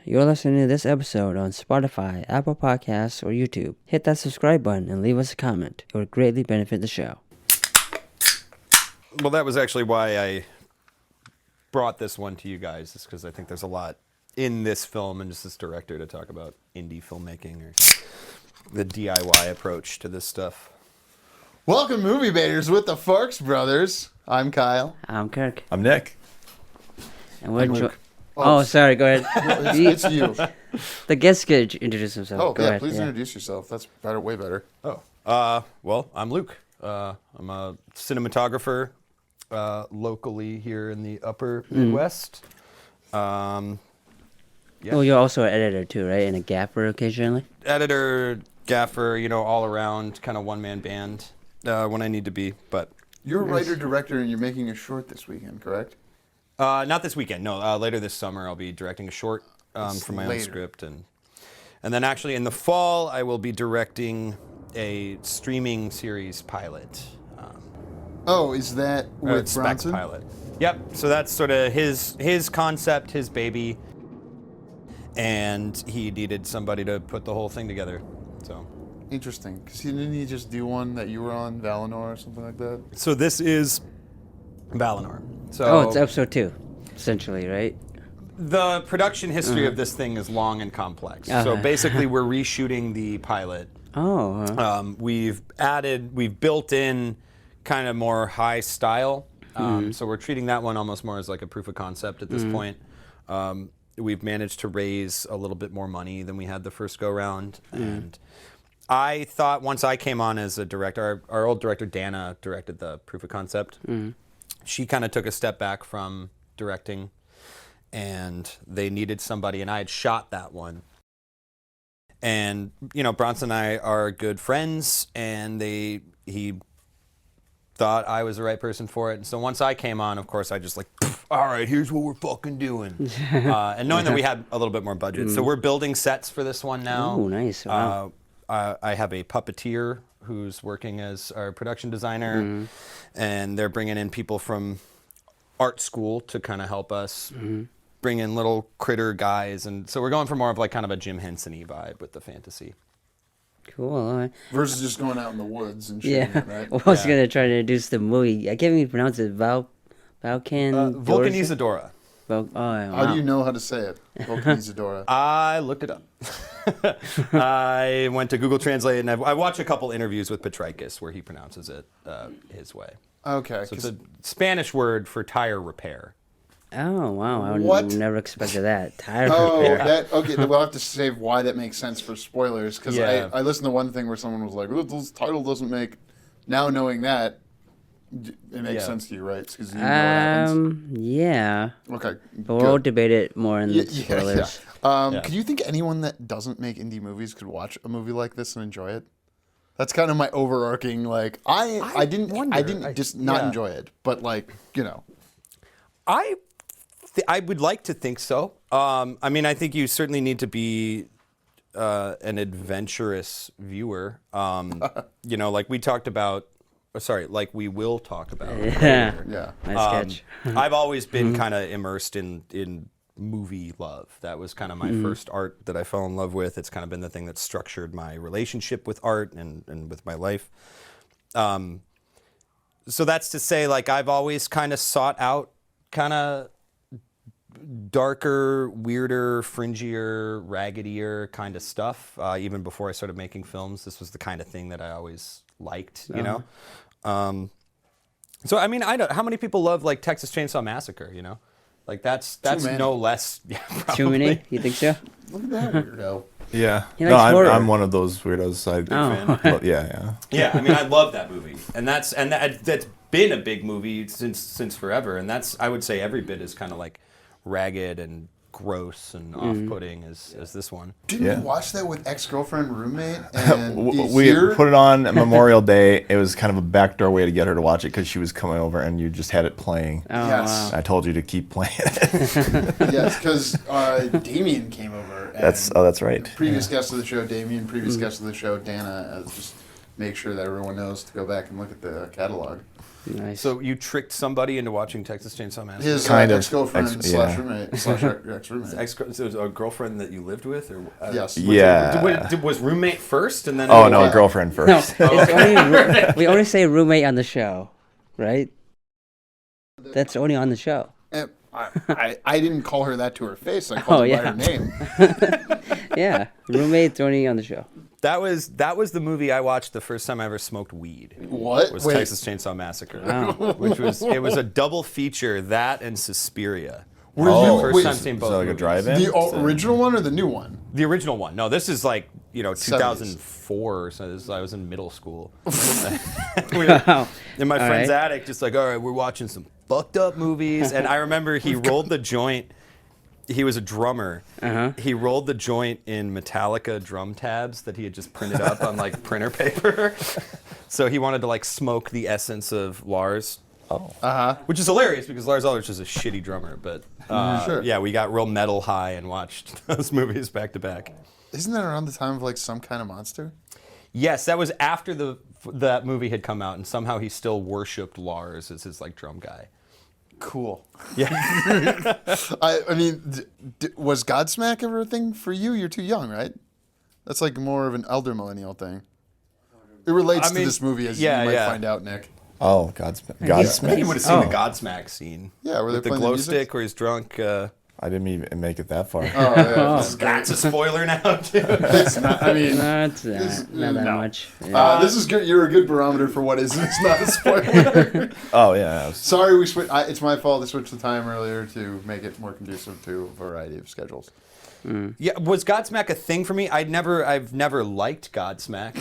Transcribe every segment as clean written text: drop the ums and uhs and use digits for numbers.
You're listening to this episode on Spotify, Apple Podcasts, or YouTube. Hit that subscribe button and leave us a comment. It would greatly benefit the show. Well, that was actually why I brought this one to you guys, is because I think there's a lot in this film and just this director to talk about indie filmmaking or the DIY approach to this stuff. Welcome, movie baiters, with the Farx brothers. I'm Kyle. I'm Kirk. I'm Nick. And we're I'm Luke. sorry, go ahead. It's you. The guest could introduce himself. Oh, Go yeah, ahead. please introduce yourself. That's better, way better. Well, I'm Luke. I'm a cinematographer locally here in the upper Midwest. Yeah. Well, you're also an editor too, right? And a gaffer occasionally? Editor, gaffer, all around kind of one-man band when I need to be, but... You're a writer-director, and you're making a short this weekend, correct? Not this weekend, no. Later this summer, I'll be directing a short for my own script. And then actually in the fall, I will be directing a streaming series pilot. Is that with spec Bronson? pilot. Yep, so that's sort of his concept, his baby. And he needed somebody to put the whole thing together, so... Interesting, because didn't he just do one that you were on, Valinor or something like that? So this is Valinor. So it's episode 2, essentially, right? the production history of this thing is long and complex. So basically we're reshooting the pilot. We've built in kind of more high style. So we're treating that one almost more as like a proof of concept at this point. We've managed to raise a little bit more money than we had the first go round. And I thought once I came on as a director, our old director Dana directed the proof of concept. She kind of took a step back from directing, and they needed somebody, and I had shot that one. And Bronson and I are good friends, and he thought I was the right person for it. And so once I came on, of course, I just like, all right, here's what we're fucking doing. And knowing that we had a little bit more budget. So we're building sets for this one now. Oh, nice. Wow. I have a puppeteer who's working as our production designer, and they're bringing in people from art school to kind of help us bring in little critter guys. And so we're going for more of like kind of a Jim Henson-y vibe with the fantasy. Cool. All right. Versus just going out in the woods and shooting it, right? I was going to try to introduce the movie. I can't even pronounce it. Vulcanizadora. How do you know how to say it? Vulcanizadora. I looked it up. I went to Google Translate, and I watched a couple interviews with Potrykus where he pronounces it his way. Okay. So it's a Spanish word for tire repair. Oh, wow. I What? would never expected that. Tire repair. Okay. Then we'll have to save why that makes sense for spoilers, because I listened to one thing where someone was like, "Oh, this title doesn't make." Now knowing that, it makes sense to you, right? Because you know what happens. Yeah. Okay. But we'll debate it more in the spoilers. Could you think anyone that doesn't make indie movies could watch a movie like this and enjoy it? That's kind of my overarching, like, I didn't not enjoy it, but like, I would like to think so. I mean, I think you certainly need to be an adventurous viewer. Like we talked about, like we will talk about. Yeah. Nice sketch. I've always been kind of immersed in movie love. That was kind of my first art that I fell in love with. It's kind of been the thing that structured my relationship with art and with my life. So that's to say, like, I've always kind of sought out kind of darker, weirder, fringier, raggedier kind of stuff. Even before I started making films, this was the kind of thing that I always liked, So, I mean, how many people love, like, Texas Chainsaw Massacre, Like, that's no less... Yeah, Too many? You think so? Look at that weirdo. Yeah. He likes horror. I'm one of those weirdos. Yeah, I mean, I love that movie. And that's been a big movie since forever. And that's, I would say, every bit as kind of, like, ragged and gross and off-putting as this one. Didn't you watch that with ex-girlfriend roommate? And we put it on Memorial Day. It was kind of a backdoor way to get her to watch it because she was coming over and you just had it playing. Oh, yes. wow. I told you to keep playing it. Yes, because Damien came over. And that's right. Previous guest of the show, Damien. Previous guest of the show, Dana. Just make sure that everyone knows to go back and look at the catalog. Nice. So you tricked somebody into watching Texas Chainsaw Massacre? His ex-girlfriend slash roommate slash ex-roommate. So it was a girlfriend that you lived with? Or, Yes. Was roommate first and then... Oh, no, girlfriend first. No, we only say roommate on the show, right? That's only on the show. I didn't call her that to her face. I called her by her name. Yeah, roommate's only on the show. That was the movie I watched the first time I ever smoked weed. What? Was Texas Chainsaw Massacre. Wow. It was a double feature, that and Suspiria. First time seeing both. So like a drive-in? The original one or the new one? The original one. No, this is like 2004 or so. I was in middle school. Wow. In my friend's attic, just like, all right, we're watching some fucked up movies. And I remember he rolled the joint. He was a drummer. Uh-huh. He rolled the joint in Metallica drum tabs that he had just printed up on like printer paper. So he wanted to like smoke the essence of Lars. Oh. Uh-huh. Which is hilarious because Lars Ulrich is a shitty drummer. But Sure. yeah, we got real metal high and watched those movies back to back. Isn't that around the time of like Some Kind of Monster? Yes, that was after that movie had come out, and somehow he still worshipped Lars as his like drum guy. Cool. Yeah. I mean, was Godsmack ever a thing for you? You're too young, right? That's like more of an elder millennial thing. It relates to this movie, as you might find out, Nick. Oh, Godsmack. You would have seen the Godsmack scene. Yeah, where they're with the playing glow the music? stick where he's drunk. I didn't even make it that far. Oh, yeah. That's a spoiler now, too. It's not, I mean, Not that much. this is good. You're a good barometer for what is. It's not a spoiler. Oh, yeah. Sorry, we switched. It's my fault. I switched the time earlier to make it more conducive to a variety of schedules. Yeah, was Godsmack a thing for me? I've never liked Godsmack.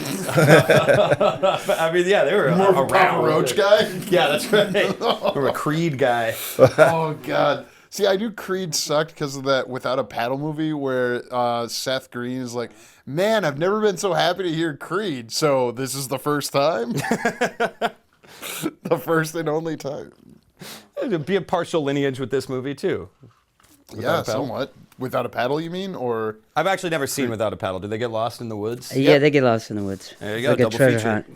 I mean, yeah, they were More of a around. Papa Roach guy? Yeah, that's right. Or a Creed guy. Oh, God. See, I knew Creed sucked because of that Without a Paddle movie where Seth Green is like, man, I've never been so happy to hear Creed, so this is the first time? The first and only time. It'd be a partial lineage with this movie, too. Yeah, somewhat. Without a Paddle, you mean? Or I've actually never seen Without a Paddle. Do they get lost in the woods? Yeah, they get lost in the woods. There you go, Like a double treasure feature. hunt.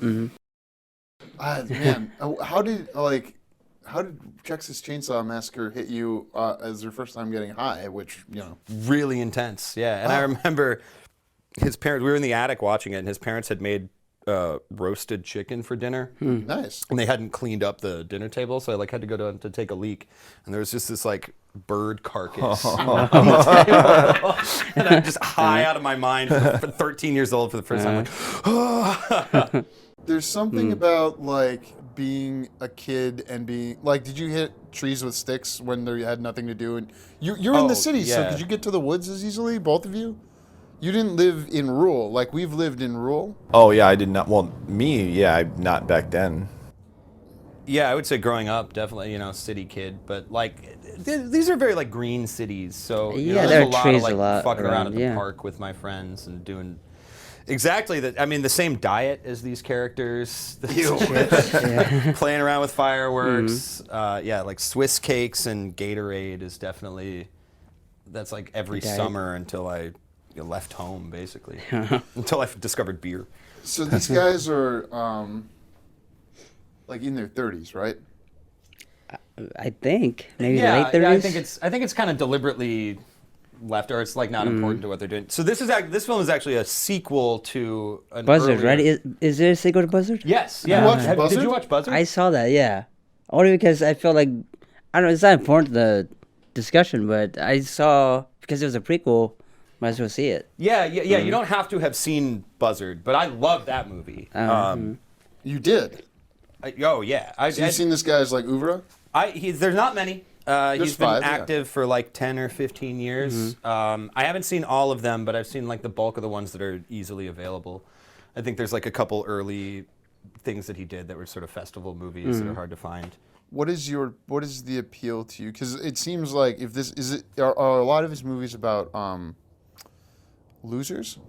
Mm-hmm. Man, how did Texas Chainsaw Massacre hit you as your first time getting high? Which, Really intense, yeah. And I remember his parents, we were in the attic watching it, and his parents had made roasted chicken for dinner. Nice. And they hadn't cleaned up the dinner table, so I had to go down to take a leak. And there was just this bird carcass on the table. And I'm just high out of my mind for 13 years old for the first time. There's something about being a kid and being did you hit trees with sticks when you had nothing to do? And you're in the city, so could you get to the woods as easily, both of you? You didn't live in rural, like we've lived in rural. Oh, yeah, I did not. Well, not back then. Yeah, I would say growing up, definitely, city kid. But these are very green cities, so Yeah, there's there a are lot trees of a lot fucking around at the around, park with my friends and doing exactly that. I mean, the same diet as these characters. Playing around with fireworks. Like Swiss cakes and Gatorade is definitely that's every summer until I left home, basically, until I discovered beer. So these guys are in their 30s, right? I think maybe late 30s. I think it's kind of deliberately left, or it's not important to what they're doing. So this film is actually a sequel to an Buzzard, earlier... right? Is there a sequel to Buzzard? Yes. Yeah. Did you watch Buzzard? I saw that. Yeah, only because I feel like I don't know. It's not important to the discussion, but I saw because it was a prequel. Might as well see it. Yeah. You don't have to have seen Buzzard, but I love that movie. You did. Oh yeah. You've seen this guy's oeuvre? There's not many. He's been 5, active for 10 or 15 years. I haven't seen all of them, but I've seen the bulk of the ones that are easily available. I think there's a couple early things that he did that were sort of festival movies that are hard to find. What is the appeal to you? Because it seems like are a lot of his movies about losers?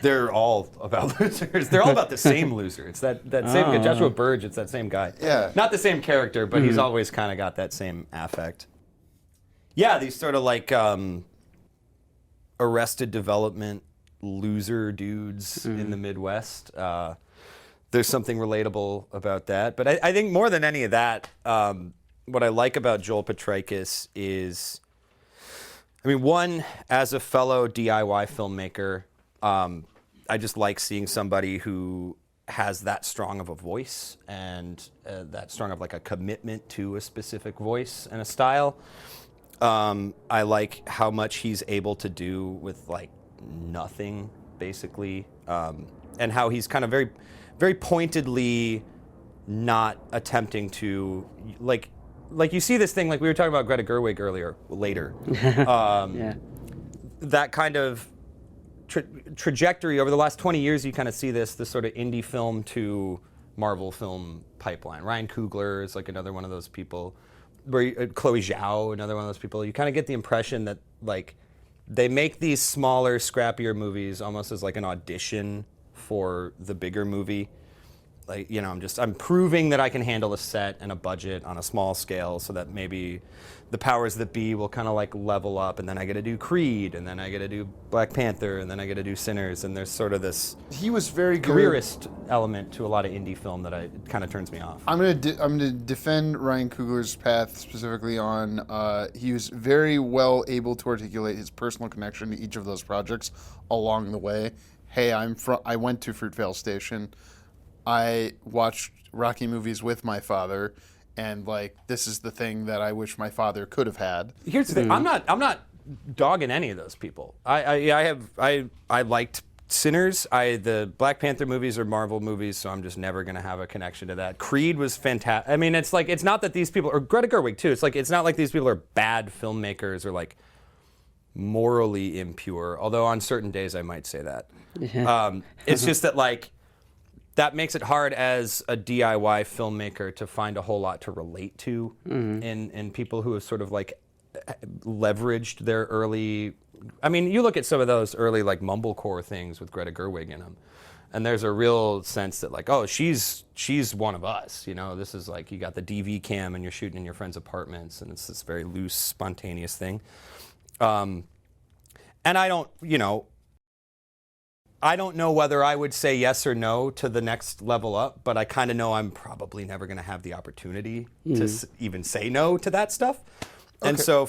They're all about losers. They're all about the same loser. It's that same guy, Joshua Burge. It's that same guy. Yeah. Not the same character, but he's always kind of got that same affect. Yeah, these sort of Arrested Development loser dudes in the Midwest. there's something relatable about that. But I think more than any of that, what I like about Joel Potrykus is, I mean, one, as a fellow DIY filmmaker, I just like seeing somebody who has that strong of a voice and that strong of like a commitment to a specific voice and a style. I like how much he's able to do with like nothing, basically, and how he's kind of very, very pointedly not attempting to like you see this thing, like we were talking about Greta Gerwig later. Yeah. That kind of trajectory over the last 20 years, you kind of see this sort of indie film to Marvel film pipeline. Ryan Coogler is like another one of those people. Chloe Zhao, another one of those people. You kind of get the impression that like they make these smaller, scrappier movies almost as like an audition for the bigger movie. Like, you know, I'm proving that I can handle a set and a budget on a small scale, so that maybe the powers that be will kind of like level up, and then I get to do Creed, and then I get to do Black Panther, and then I get to do Sinners, and there's sort of this He was very good. careerist element to a lot of indie film that kind of turns me off. I'm gonna defend Ryan Coogler's path specifically on. He was very well able to articulate his personal connection to each of those projects along the way. Hey, I went to Fruitvale Station. I watched Rocky movies with my father, and like this is the thing that I wish my father could have had. Here's the thing: I'm not dogging any of those people. I liked Sinners. The Black Panther movies are Marvel movies, so I'm just never gonna have a connection to that. Creed was fantastic. I mean, it's like it's not that these people, or Greta Gerwig too. It's like it's not like these people are bad filmmakers or like morally impure. Although on certain days I might say that. It's just that like. That makes it hard as a DIY filmmaker to find a whole lot to relate to in people who have sort of like leveraged their early. I mean, you look at some of those early like mumblecore things with Greta Gerwig in them, and there's a real sense that like, oh, she's one of us. You know, this is like you got the DV cam and you're shooting in your friends' apartments, and it's this very loose, spontaneous thing. And I don't, you know. I don't know whether I would say yes or no to the next level up, but I kind of know I'm probably never going to have the opportunity to even say no to that stuff. Okay. And so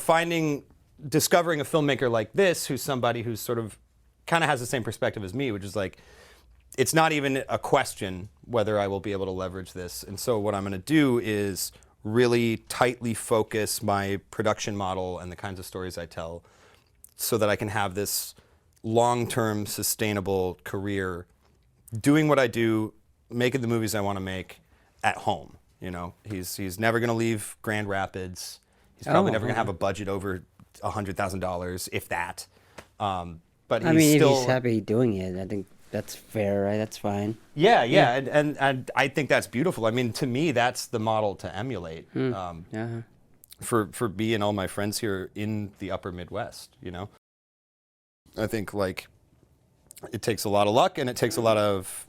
discovering a filmmaker like this, who's somebody who's sort of kind of has the same perspective as me, which is like, it's not even a question whether I will be able to leverage this. And so what I'm going to do is really tightly focus my production model and the kinds of stories I tell so that I can have this long-term sustainable career doing what I do, making the movies I want to make at home. You know, he's never going to leave Grand Rapids. He's probably never going to have a budget over $100,000, if that. But I mean, if he's happy doing it, I think that's fair, right? That's fine. Yeah. And I think that's beautiful. I mean, to me, that's the model to emulate. For me and all my friends here in the upper Midwest, you know? I think like it takes a lot of luck, and it takes a lot of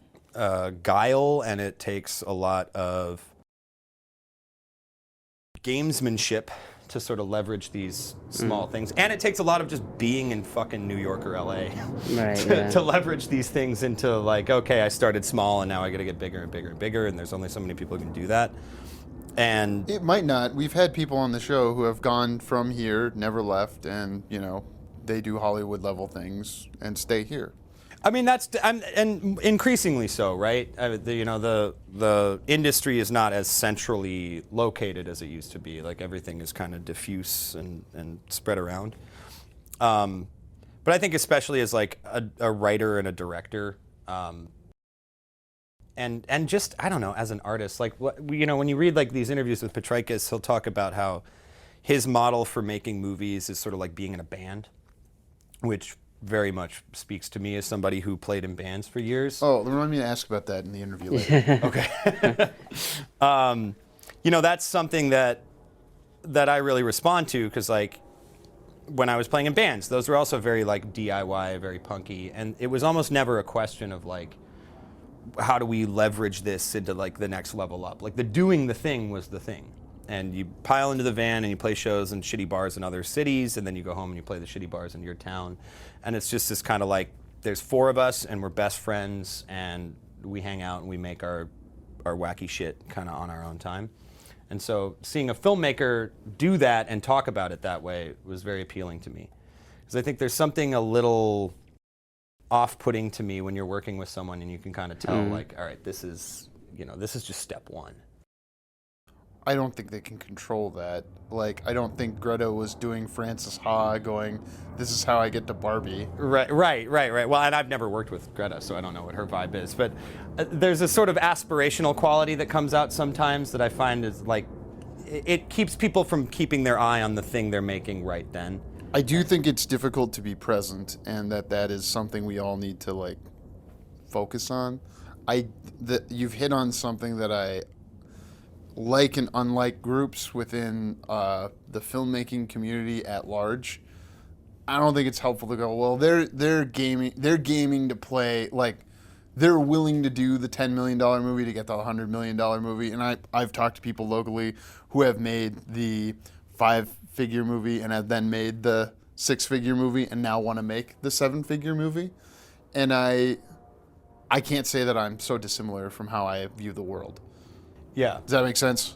guile, and it takes a lot of gamesmanship to sort of leverage these small things, and it takes a lot of just being in fucking New York or LA to leverage these things into like, okay, I started small and now I got to get bigger and bigger and bigger, and there's only so many people who can do that. And it might not. We've had people on the show who have gone from here, never left, and you know. They do Hollywood level things and stay here. I mean, and increasingly so, right? The industry is not as centrally located as it used to be. Like everything is kind of diffuse and spread around. But I think especially as like a writer and a director, and just I don't know, as an artist, like when you read like these interviews with Potrykus, he'll talk about how his model for making movies is sort of like being in a band, which very much speaks to me as somebody who played in bands for years. Oh, remind me to ask about that in the interview later. Okay. That's something that I really respond to, because like when I was playing in bands, those were also very like DIY, very punky, and it was almost never a question of like, how do we leverage this into like the next level up? Like the doing the thing was the thing. And you pile into the van and you play shows in shitty bars in other cities, and then you go home and you play the shitty bars in your town. And it's just this kind of like, there's four of us and we're best friends, and we hang out and we make our wacky shit kind of on our own time. And so seeing a filmmaker do that and talk about it that way was very appealing to me. Because I think there's something a little off-putting to me when you're working with someone and you can kind of tell, like, all right, this is just step one. I don't think they can control that. Like, I don't think Greta was doing Frances Ha going, this is how I get to Barbie. Right. Well, and I've never worked with Greta, so I don't know what her vibe is. But there's a sort of aspirational quality that comes out sometimes that I find is like, it keeps people from keeping their eye on the thing they're making right then. I do think it's difficult to be present, and that is something we all need to, like, focus on. You've hit on something that I like and unlike groups within the filmmaking community at large. I don't think it's helpful to go, well, they're gaming to play, like, they're willing to do the $10 million movie to get the $100 million movie. And I've talked to people locally who have made the 5-figure movie and have then made the 6-figure movie and now want to make the 7-figure movie. And I can't say that I'm so dissimilar from how I view the world. Yeah. Does that make sense?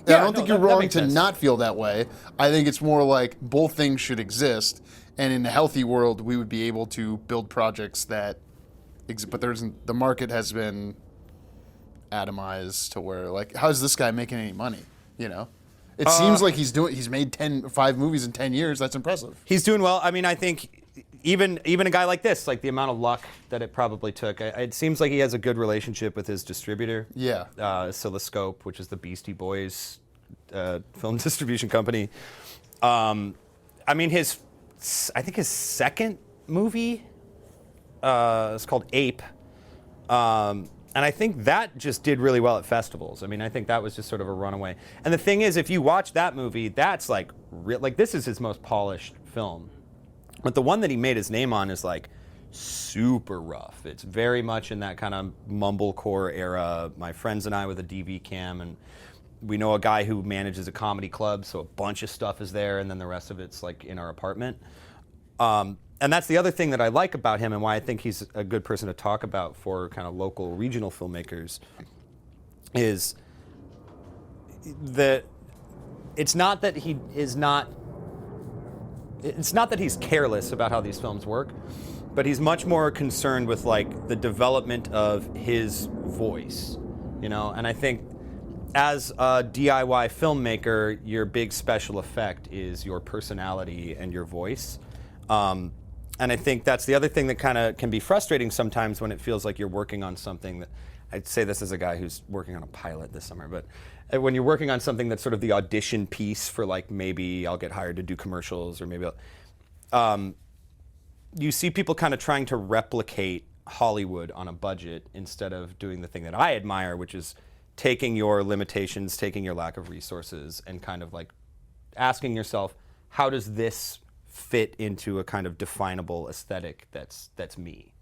Yeah, I don't think you're that wrong makes to sense. not feel that way. I think it's more like both things should exist, and in a healthy world, we would be able to build projects that but the market has been atomized to where, like, how's this guy making any money? You know, it seems like he's made 5 movies in 10 years. That's impressive. He's doing well. I mean, I think even a guy like this, like the amount of luck that it probably took, it seems like he has a good relationship with his distributor. Yeah. Oscilloscope, which is the Beastie Boys film distribution company. I mean, I think his second movie is called Ape. And I think that just did really well at festivals. I mean, I think that was just sort of a runaway. And the thing is, if you watch that movie, that's like this is his most polished film. But the one that he made his name on is like super rough. It's very much in that kind of mumblecore era. My friends and I with a DV cam, and we know a guy who manages a comedy club, so a bunch of stuff is there, and then the rest of it's like in our apartment. And that's the other thing that I like about him and why I think he's a good person to talk about for kind of local regional filmmakers is that it's not that he's careless about how these films work, but he's much more concerned with like the development of his voice, you know? And I think as a DIY filmmaker, your big special effect is your personality and your voice. And I think that's the other thing that kind of can be frustrating sometimes when it feels like you're working on something that, I'd say this as a guy who's working on a pilot this summer, but when you're working on something that's sort of the audition piece for like, maybe I'll get hired to do commercials or maybe you see people kind of trying to replicate Hollywood on a budget instead of doing the thing that I admire, which is taking your limitations, taking your lack of resources and kind of like asking yourself, how does this fit into a kind of definable aesthetic that's me?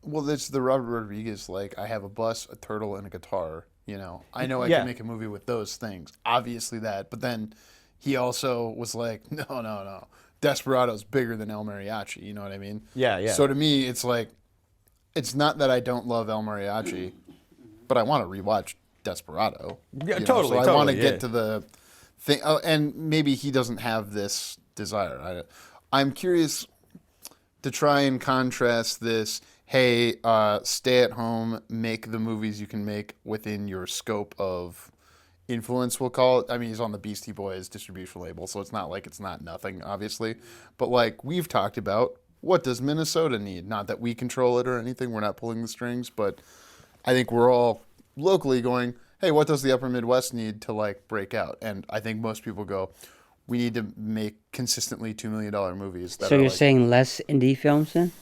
Well, that's the Robert Rodriguez, like, I have a bus, a turtle, and a guitar, you know. I know I can make a movie with those things. Obviously that. But then he also was like, no. Desperado's bigger than El Mariachi, you know what I mean? Yeah. So to me, it's like, it's not that I don't love El Mariachi, but I want to rewatch Desperado. Yeah, you totally. know? So I want to get to the thing. Oh, and maybe he doesn't have this desire. I'm curious to try and contrast this, hey, stay at home, make the movies you can make within your scope of influence, we'll call it. I mean, he's on the Beastie Boys distribution label, so it's not like it's not nothing, obviously. But like we've talked about, what does Minnesota need? Not that we control it or anything, we're not pulling the strings, but I think we're all locally going, hey, what does the upper Midwest need to like break out? And I think most people go, we need to make consistently $2 million movies. So you're saying less indie films then?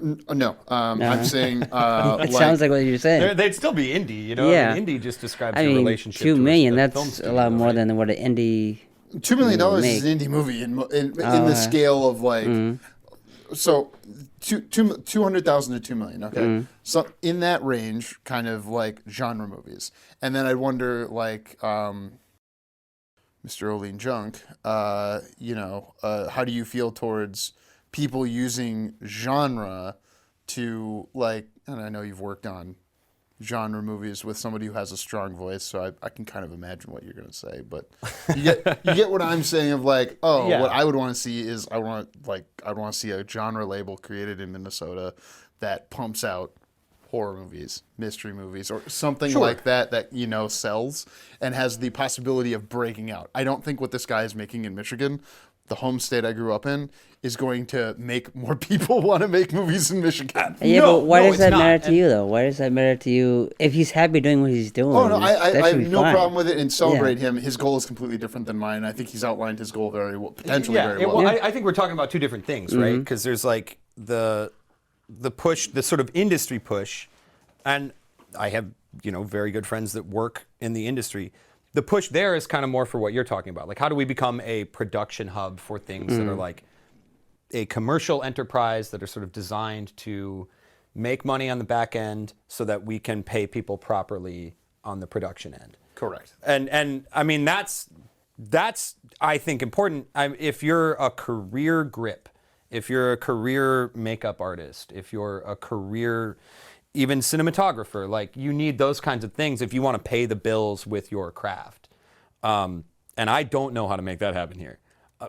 No. I'm saying... it sounds like what you're saying. They'd still be indie, you know? Yeah. I mean, indie just describes I your mean, relationship $2 to million, a film that's studio, a lot more right? than what an indie... $2 million is make. an indie movie in the scale of like... So, 200,000 to $2 million, okay? So, in that range, kind of like genre movies. And then I wonder, like... Mr. Oleen-Junk, how do you feel towards people using genre to like, and I know you've worked on genre movies with somebody who has a strong voice, so I can kind of imagine what you're going to say, but you get what I'm saying of like, what I would want to see is I'd want to see a genre label created in Minnesota that pumps out horror movies, mystery movies, or something like that sells and has the possibility of breaking out. I don't think what this guy is making in Michigan, the home state I grew up in, is going to make more people want to make movies in Michigan. Yeah, but why does that matter to you, though? Why does that matter to you? If he's happy doing what he's doing, I have no problem with it and celebrate him. His goal is completely different than mine. I think he's outlined his goal very well, potentially very well. Well, I think we're talking about two different things, right? Because there's like the push, the sort of industry push, and I have very good friends that work in the industry. The push there is kind of more for what you're talking about. Like, how do we become a production hub for things that are like a commercial enterprise that are sort of designed to make money on the back end so that we can pay people properly on the production end. Correct. And I mean, that's I think important. If you're a career grip, if you're a career makeup artist, if you're a career even cinematographer, like you need those kinds of things if you want to pay the bills with your craft. And I don't know how to make that happen here.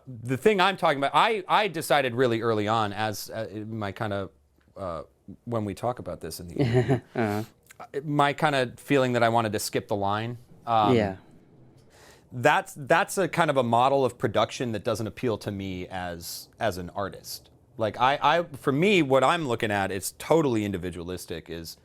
The thing I'm talking about, I decided really early on as my kind of, when we talk about this in the interview, my kind of feeling that I wanted to skip the line. That's a kind of a model of production that doesn't appeal to me as an artist. Like for me, what I'm looking at is totally individualistic. Is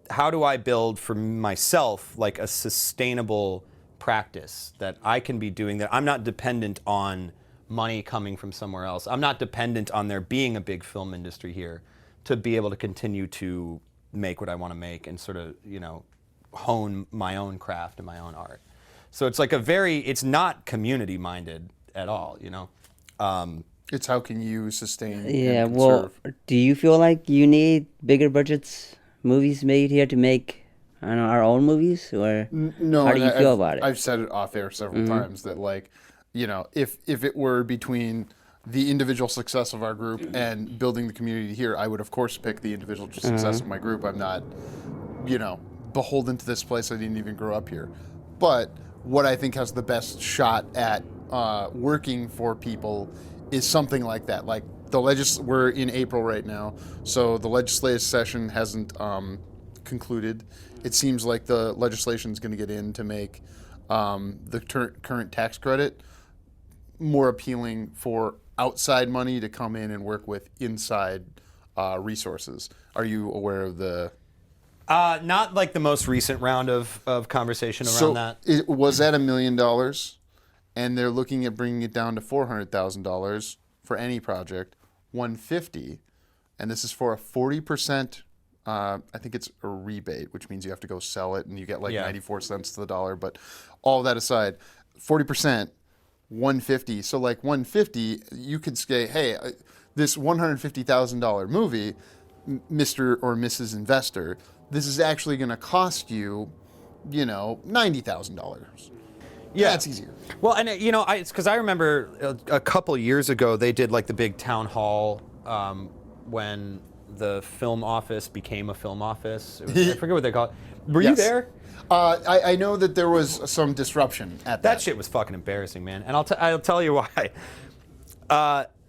how do I build for myself like a sustainable practice that I can be doing, that I'm not dependent on money coming from somewhere else. I'm not dependent on there being a big film industry here to be able to continue to make what I want to make and sort of hone my own craft and my own art. So it's like it's not community minded at all. It's how can you sustain? Yeah, and well, conserve. do you feel like you need bigger budgets, movies made here to make, our own movies, or No? how do you feel about it? I've said it off air several times that if it were between the individual success of our group and building the community here, I would of course pick the individual success of my group. I'm not, beholden to this place. I didn't even grow up here, but what I think has the best shot at working for people is something like that. Like we're in April right now, so the legislative session hasn't concluded. It seems like the legislation is going to get in to make the current tax credit more appealing for outside money to come in and work with inside resources. Are you aware of the? Not like the most recent round of conversation around that. It was at $1 million. And they're looking at bringing it down to $400,000 for any project, $150,000, and this is for a 40%. I think it's a rebate, which means you have to go sell it, and you get 94 cents to the dollar. But all that aside, 40%, $150,000. So like $150,000, you could say, hey, this $150,000 movie, Mr. or Mrs. Investor, this is actually going to cost you, $90,000. Yeah, it's easier. Well, and it's because I remember a couple years ago they did like the big town hall when the film office became a film office. I forget what they call it. Were you there? I know that there was some disruption at that. That shit was fucking embarrassing, man. And I'll tell you why.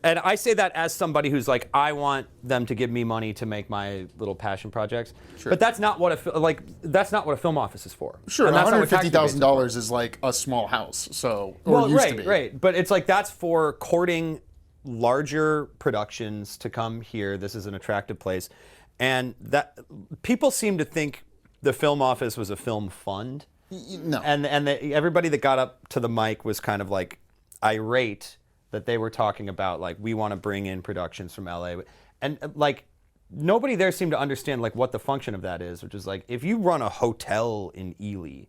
And I say that as somebody who's like, I want them to give me money to make my little passion projects. Sure. But that's not what a film office is for. Sure, $150,000 is like a small house, used to be. Right. But it's like that's for courting larger productions to come here. This is an attractive place, and that people seem to think the film office was a film fund. No. And everybody that got up to the mic was kind of like irate that they were talking about, like, we want to bring in productions from LA. And like nobody there seemed to understand like what the function of that is, which is like if you run a hotel in Ely,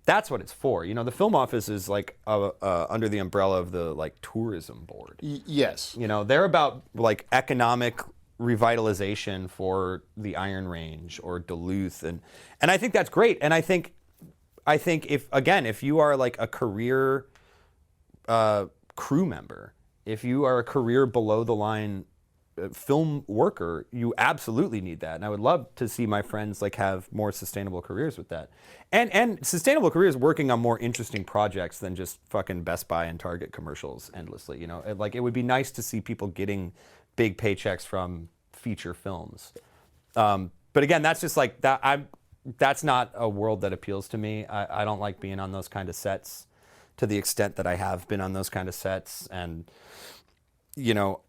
that's what it's for. The film office is like under the umbrella of the like tourism board. Yes. They're about like economic revitalization for the Iron Range or Duluth, and I think that's great. And I think if you are like a career crew member, if you are a career below the line film worker, you absolutely need that. And I would love to see my friends like have more sustainable careers with that. And sustainable careers working on more interesting projects than just fucking Best Buy and Target commercials endlessly, you know? Like, it would be nice to see people getting big paychecks from feature films. But again, that's just like that. That's not a world that appeals to me. I don't like being on those kind of sets to the extent that I have been on those kind of sets. And, you know,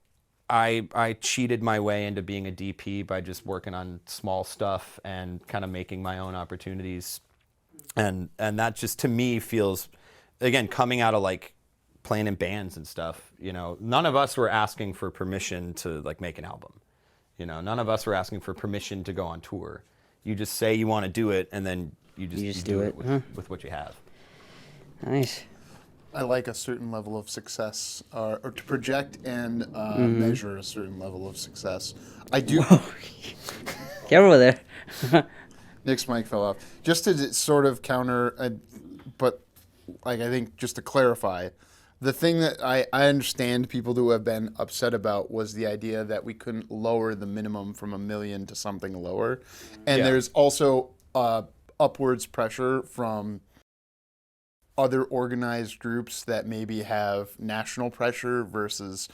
I cheated my way into being a DP by just working on small stuff and kind of making my own opportunities. And that just, to me, feels, again, coming out of like playing in bands and stuff, you know, none of us were asking for permission to like make an album. You know, none of us were asking for permission to go on tour. You just say you want to do it, and then you just do it with what you have. Nice. I like a certain level of success, or to project and measure a certain level of success. I do. Careful there. Nick's mic fell off. Just to sort of counter, but like I think just to clarify, the thing that I understand people who have been upset about was the idea that we couldn't lower the minimum from $1 million to something lower, and there's also upwards pressure from other organized groups that maybe have national pressure versus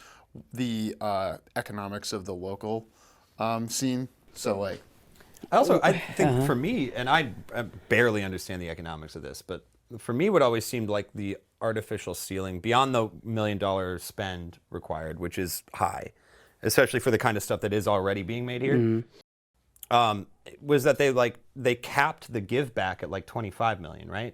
the economics of the local scene. So like, I think for me, and I barely understand the economics of this, but for me, what always seemed like the artificial ceiling beyond the $1 million spend required, which is high, especially for the kind of stuff that is already being made here, was that they capped the give back at like 25 million, right?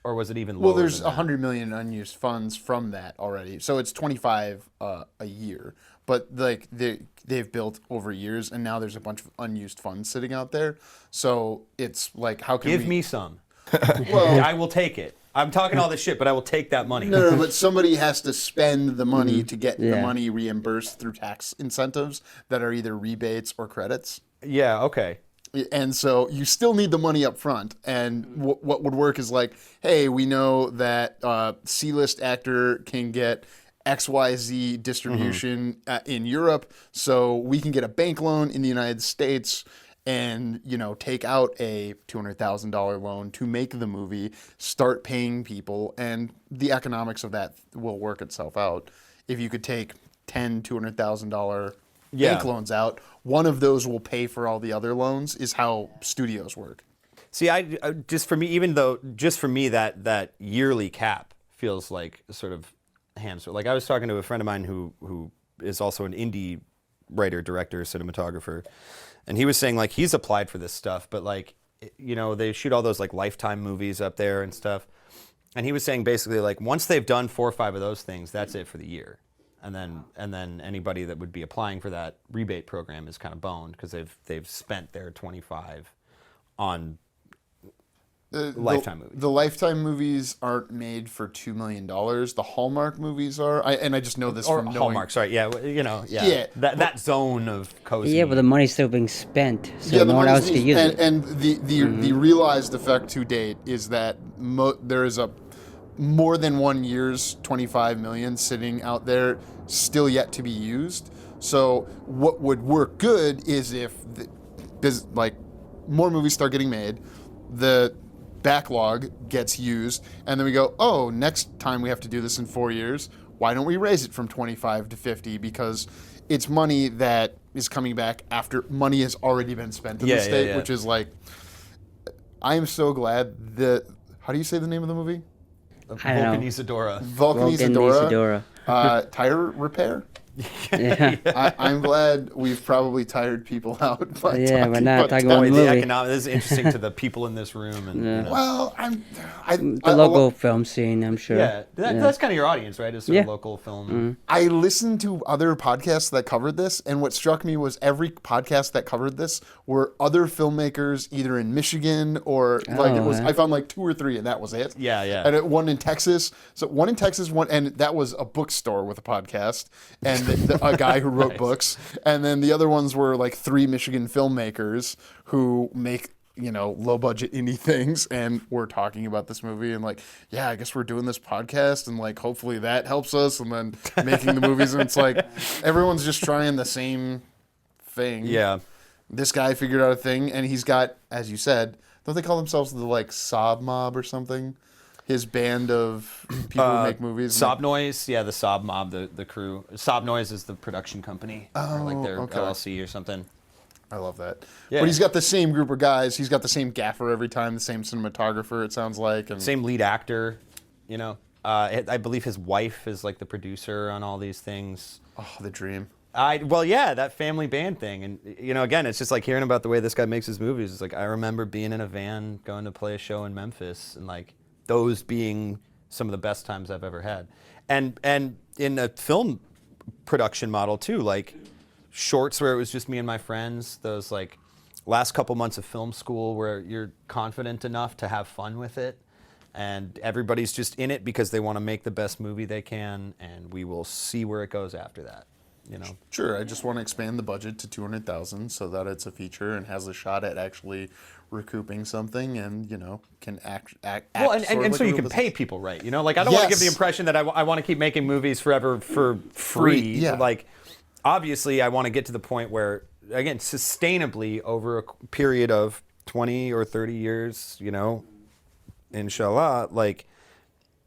Or was it even lower? Well, there's 100 million unused funds from that already, so it's 25 a year. But like they've built over years, and now there's a bunch of unused funds sitting out there. So it's like, how can give me some? Well, I will take it. I'm talking all this shit, but I will take that money. No, but somebody has to spend the money to get the money reimbursed through tax incentives that are either rebates or credits. Yeah, okay. And so you still need the money up front. And what would work is like, hey, we know that C-list actor can get XYZ distribution in Europe, so we can get a bank loan in the United States and, you know, take out a $200,000 loan to make the movie, start paying people, and the economics of that will work itself out. If you could take $200,000 bank loans out, one of those will pay for all the other loans, is how studios work. See, I just for me, that yearly cap feels like a sort of hamster. Like, I was talking to a friend of mine who is also an indie writer, director, cinematographer, and he was saying like he's applied for this stuff, but like, you know, they shoot all those like Lifetime movies up there and stuff, and he was saying basically like once they've done 4 or 5 of those things, that's it for the year. And then anybody that would be applying for that rebate program is kind of boned because they've spent their 25 on Lifetime movies. The Lifetime movies aren't made for $2 million. The Hallmark movies are. I just know this from knowing. Hallmark, sorry, that zone of cozy. Yeah, but the money's still being spent, so no one else can use it. And the realized effect to date is that there is a more than 1 year's 25 million sitting out there still yet to be used. So what would work good is if more movies start getting made, the backlog gets used, and then we go, oh, next time we have to do this in 4 years, why don't we raise it from 25 to 50? Because it's money that is coming back after money has already been spent in the state, which is like, I am so glad that, how do you say the name of the movie? Vulcanizadora. Vulcanizadora. Tire repair? I'm glad we've probably tired people out. We're not talking about the movie. This is interesting to the people in this room. And, you know. Well, the local film scene, I'm sure. Yeah, that's kind of your audience, right? Is sort of local film. I listened to other podcasts that covered this, and what struck me was every podcast that covered this were other filmmakers, either in Michigan or I found like 2 or 3, and that was it. Yeah. And one in Texas. So one in Texas, and that was a bookstore with a podcast, and a guy who wrote books, and then the other ones were like 3 Michigan filmmakers who make low budget indie things, and we're talking about this movie, and like, yeah, I guess we're doing this podcast, and like, hopefully that helps us, and then making the movies, and it's like everyone's just trying the same thing. Yeah. This guy figured out a thing, and he's got, as you said, don't they call themselves the like Sob Mob or something? His band of people who make movies. Sob Noise, yeah, the Sob Mob, the crew. Sob Noise is the production company, or like their LLC or something. I love that. Yeah. But he's got the same group of guys. He's got the same gaffer every time, the same cinematographer, it sounds like. And same lead actor, I believe his wife is like the producer on all these things. Oh, the dream. That family band thing. And, again, it's just like hearing about the way this guy makes his movies. It's like, I remember being in a van going to play a show in Memphis, and like those being some of the best times I've ever had. And in a film production model too, like shorts where it was just me and my friends, those like last couple months of film school where you're confident enough to have fun with it, and everybody's just in it because they want to make the best movie they can, and we will see where it goes after that. Sure, I just want to expand the budget to $200,000 so that it's a feature and has a shot at actually recouping something, and can act. Well, and so you can pay people, right? Like I don't want to give the impression that I want to keep making movies forever for free. Yeah. Like obviously, I want to get to the point where, again, sustainably over a period of 20 or 30 years, inshallah, like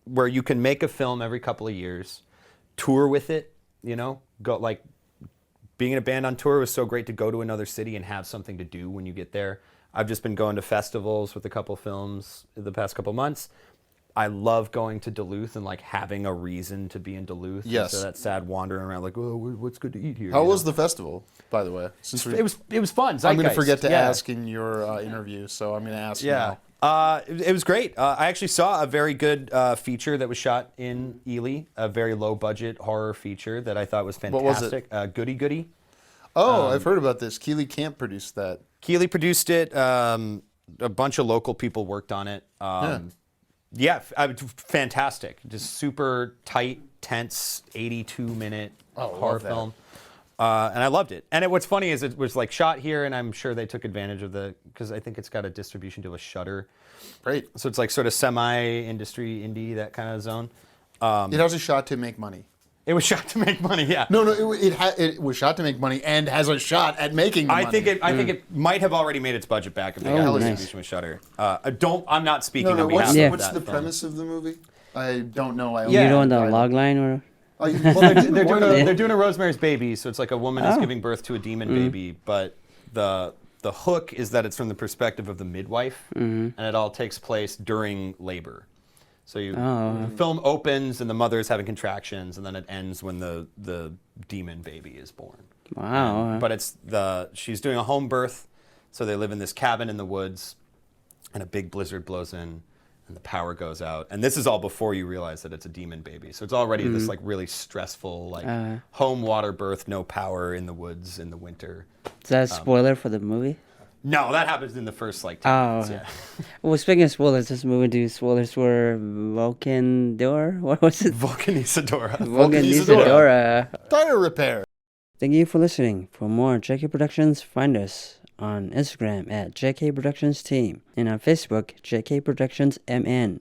where you can make a film every couple of years, tour with it. Go like being in a band on tour was so great to go to another city and have something to do when you get there. I've just been going to festivals with a couple films the past couple months. I love going to Duluth and like having a reason to be in Duluth. Yes. So that sad wandering around like, oh, what's good to eat here? How was the festival, by the way? It was fun. I'm going to forget to ask in your interview, so I'm going to ask now. It was great. I actually saw a very good feature that was shot in Ely, a very low budget horror feature that I thought was fantastic. What was it? Goody Goody. Oh, I've heard about this. Keeley Camp produced that. Keeley produced it. A bunch of local people worked on it. Fantastic. Just super tight, tense, 82-minute horror film. And I loved it. And what's funny is it was like shot here, and I'm sure they took advantage of because I think it's got a distribution deal with Shudder. Great. So it's like sort of semi-industry, indie, that kind of zone. It has a shot to make money. It was shot to make money, yeah. No, it was shot to make money and has a shot at making money. I think it might have already made its budget back if they got distribution with Shudder. I'm not speaking on behalf of that. What's the premise of the movie? I don't know. You don't want the log line or? Well, they're doing a Rosemary's Baby, so it's like a woman is giving birth to a demon baby, but the hook is that it's from the perspective of the midwife, and it all takes place during labor. So the film opens and the mother is having contractions, and then it ends when the demon baby is born. Wow! But she's doing a home birth, so they live in this cabin in the woods, and a big blizzard blows in. And the power goes out, and this is all before you realize that it's a demon baby. So it's already this like really stressful, like home water birth, no power in the woods in the winter. Is that a spoiler for the movie? No, that happens in the first 10 minutes. Yeah. Well, speaking of spoilers, let's move into spoilers for Vulcanizadora. What was it? Vulcanizadora. Vulcanizadora. Tire repair. Thank you for listening. For more JK Productions, find us on Instagram at JK Productions Team and on Facebook, JK Productions MN.